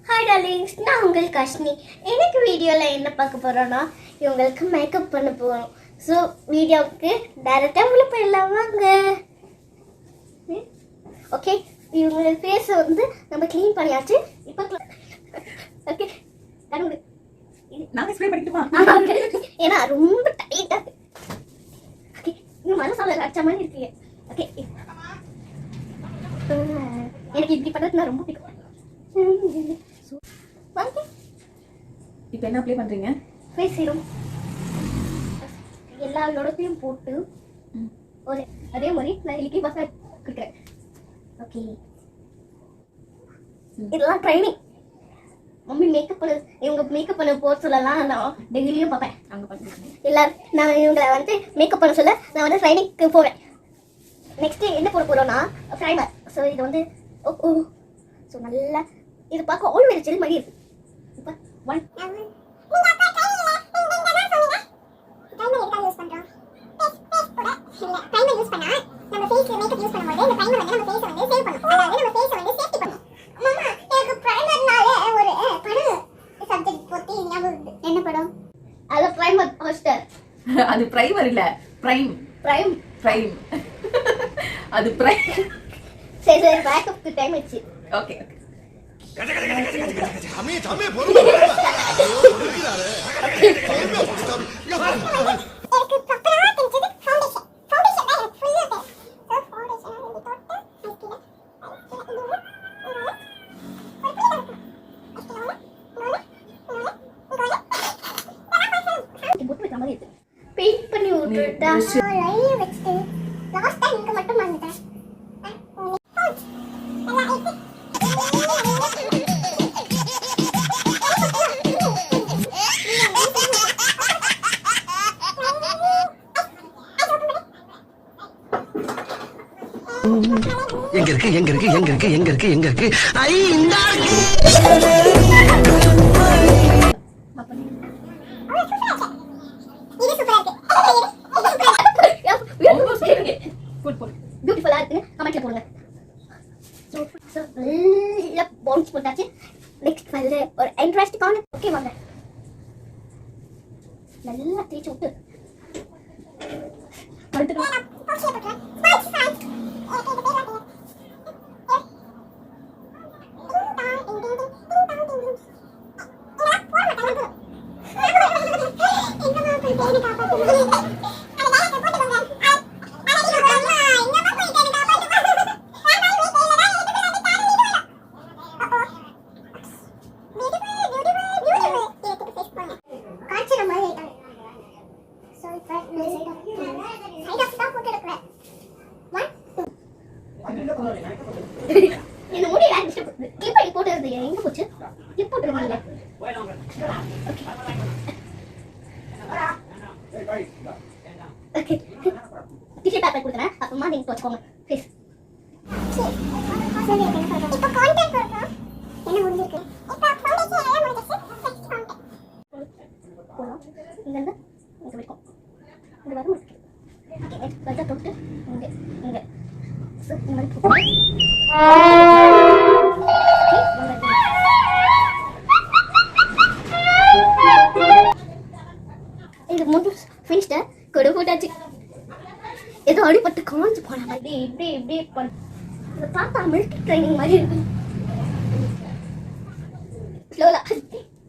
Hi darlings, நான் உங்கள் Kashni. இன்னைக்கு வீடியோல என்ன பார்க்க போறோம்னா இவங்களுக்கு மேக்கப் பண்ண போறோம். சோ வீடியோக்கு டைரக்டா உள்ள போயிடலாம் வாங்க. ஓகே, இவங்க ஃபேஸ் வந்து நம்ம க்ளீன் பண்ணியாச்சு. இப்போ ஓகே. கரெக்ட். நான் ஸ்ப்ரே பண்ணிட்டுமா? ஏனா ரொம்ப டைட்டா இருக்கு. ஓகே, நீ மனசால அடிச்ச மாதிரி இருக்கீங்க. ஓகே. எனக்கு இப்படி பண்றது ரொம்ப பிடிக்கும். இப்போ என்ன அப்ளை பண்றீங்க? ஃபேஸ் சீரம் எல்லா லோடத்தையும் போட்டு ஒரு அதே மாதிரி நான் இலிக்கி மசாஜ் கொடுக்குறேன். ஓகே, இதெல்லாம் ட்ரைனிங். மம்மி மேக்கப் பண்ண இவங்க மேக்கப் பண்ண போக சொல்லலாம். நான் டெய்லியும் பார்ப்பேன் அங்கே பார்த்துருக்கேன் எல்லாரும். நான் இவங்களை வந்து மேக்கப் பண்ண சொல்ல நான் வந்து ட்ரைனிங்க்கு போவேன். நெக்ஸ்ட் என்ன போட போகிறோன்னா ப்ரைமர். ஸோ இது வந்து ஓ ஸோ நல்லா இது பார்க்க ஆல்வேஸ் ஜெல் மாதிரி இருக்கு. இப்போ ஒன் என்ன படம்? அது பிரைமர் ஹாஸ்டர். அது பிரைமர் இல்ல, பிரைம். பிரைம் பிரைம் அது பிரைம். சரி சரி, பேக்கப்க்கு டைம் ஆச்சு. Okay okay. தமிழ் தமிழ் பொறுமை பொறுக்கிறாரு. எனக்கு ப்ராப்பரா தெரிஞ்சது ஃபவுண்டேஷன். ஃபவுண்டேஷன் தான் எனக்கு ஃபுல்லா தெரியும். சோ ஃபவுண்டேஷன் வந்து தொட்டு வைக்கிறேன். பெயிண்ட் பண்ணி விட்டுட்டா லைனே வச்சிட்டு லாஸ்ட் டைம் இங்க மட்டும் வந்துட்டேன். எங்க இருக்கு எங்க இருக்கு எங்க இருக்கு எங்க இருக்கு எங்க இருக்கு ஐ இந்த பியூட்டிஃபுல்லா இருக்கு. கமெண்ட்ல போடுங்க. சோ நல்லா பவுன்ஸ் போட்டாச்சு. நெக்ஸ்ட் வந்து ஒரு இன்ட்ரெஸ்டிங்கான ஓகே வாங்க நல்லா தேய்ச்சி விட்டு என்ன முடி கிளிப் பண்ணி போட்டுறது எங்க போச்சு? கிளிப் போட்டுற முடியல. ஓகே, டிஷ்யூ பேப்பர் கொடுக்குறேன். அப்புறமா நீங்க வச்சுக்கோங்க ப்ளீஸ். இப்போ கான்டெக்ட் போடுறோம். என்ன முடிஞ்சிருக்கு? இப்போ ஃபவுண்டேஷன் எல்லாம் முடிஞ்சிருச்சு. நெக்ஸ்ட் கான்டெக்ட் போலாம். இங்க இருந்து இங்க வரைக்கும் இந்த வர முடிச்சு. ஓகே, பஜா தொட்டு இங்க இங்க சோ இந்த மாதிரி போட்டு இது மூணு ஃபினிஷ்ட கொடு போட்டாச்சு. ஏதோ அடிபட்டு காஞ்சி போன மாதிரி இப்படி இப்படி பண்ண இதை பார்த்தா மில்க் ட்ரைனிங் மாதிரி இருக்கு. ஸ்லோலா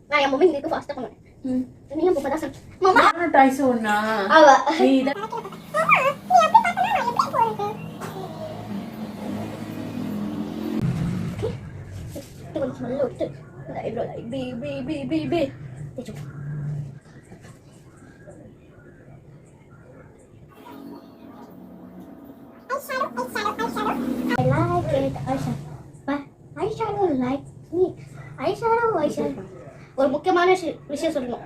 நான் என் மம்மி இதுக்கு ஃபாஸ்ட்டாக பண்ணுவேன். நீ அப்போ தான் சொன்ன மாமா ட்ரை சொன்னா அவ நீ இத கொஞ்சம் நல்ல விட்டு ஐப்ரோ இப்படி இப்படி இப்படி இப்படி இப்படி தேய்ச்சு I like it. Eyeshadow like me. Eyeshadow. ஒரு முக்கியமான விஷயம் சொல்லணும்.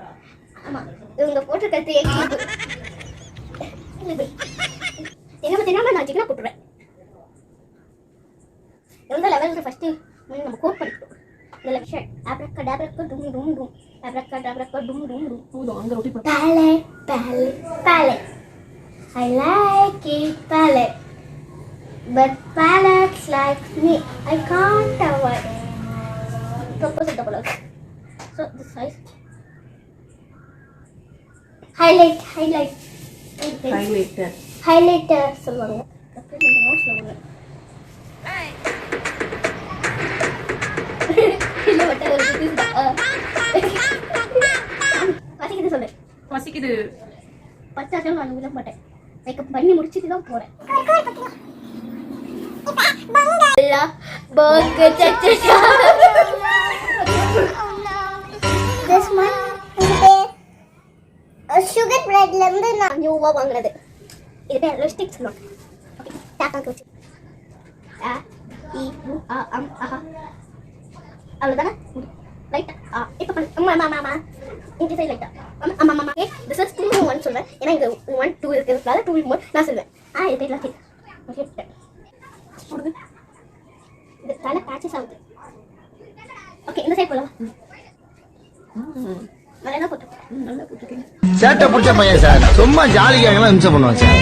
ஆமா, இவங்க போட்டிருக்கிறது தெரியாம நான் சிக்கனா போட்டுருவேன். எந்த லெவலுக்கு ஃபர்ஸ்ட் நம்ம கோட் பண்ணிட்டோம். இந்த லெக்சர் ஆப்ரக்கடாப்ரக்க டும் டும் டும் ஆப்ரக்கடாப்ரக்க டும் டும் டும் போதும் அங்க ரொட்டி போட்டு palette. I like it palette. But palettes like me, I can't avoid. Propose size. Highlight. Highlighter சொல்லுவாங்க. அப்புறம் இந்த நோட்ஸ்ல ஒண்ணு. இல்ல வட்ட ஒரு வாசிக்குது சொல்லு. வசிக்குது. பச்சாட்டம் நான் விட மாட்டேன். மேக்கப் பண்ணி முடிச்சிட்டு தான் போறேன். This one sugar breadல இருந்து நான் நியூவா வாங்குறது. இது பேர் லிப்ஸ்டிக் சொல்லுவாங்க. Okay Dhaka coach. அவ்வளவுதானே லைட்டா இப்போ பண்ணு இங்கே சைடு லைட்டா அம்மா திஸ் இஸ் 2 in 1 சொல்றேன் ஏன்னா இங்க 1 2 இருக்கிறதுனால 2 in 1 நான் சொல்வேன் இது பேர் லாஸ்ட் ஓகே போடுங்க இது தலை பேச்சஸ் ஆகுது ஓகே இந்த சைடு போலாம் நல்லா போட்டுருக்கீங்க சேட்டை பிடிச்ச பையன் சார் சும்மா ஜாலிக்காக இம்சை பண்ணுவான் சார்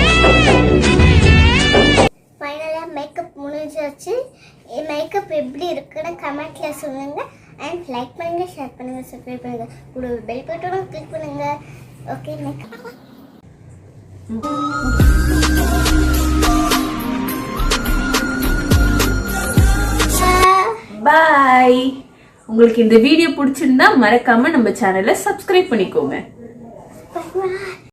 ஃபைனலா மேக்கப் முடிஞ்சாச்சு மேக்கப் எப்படி இருக்குன்னு கமெண்ட்ல சொல்லுங்க அண்ட் லைக் பண்ணுங்க ஷேர் பண்ணுங்க சப்ஸ்கிரைப் பண்ணுங்க கூட பெல் பட்டனும் கிளிக் பண்ணுங்க ஓகே மேக்கப் பாய். உங்களுக்கு இந்த வீடியோ பிடிச்சிருந்தா மறக்காம நம்ம சேனலை சப்ஸ்கிரைப் பண்ணிக்கோங்க. பை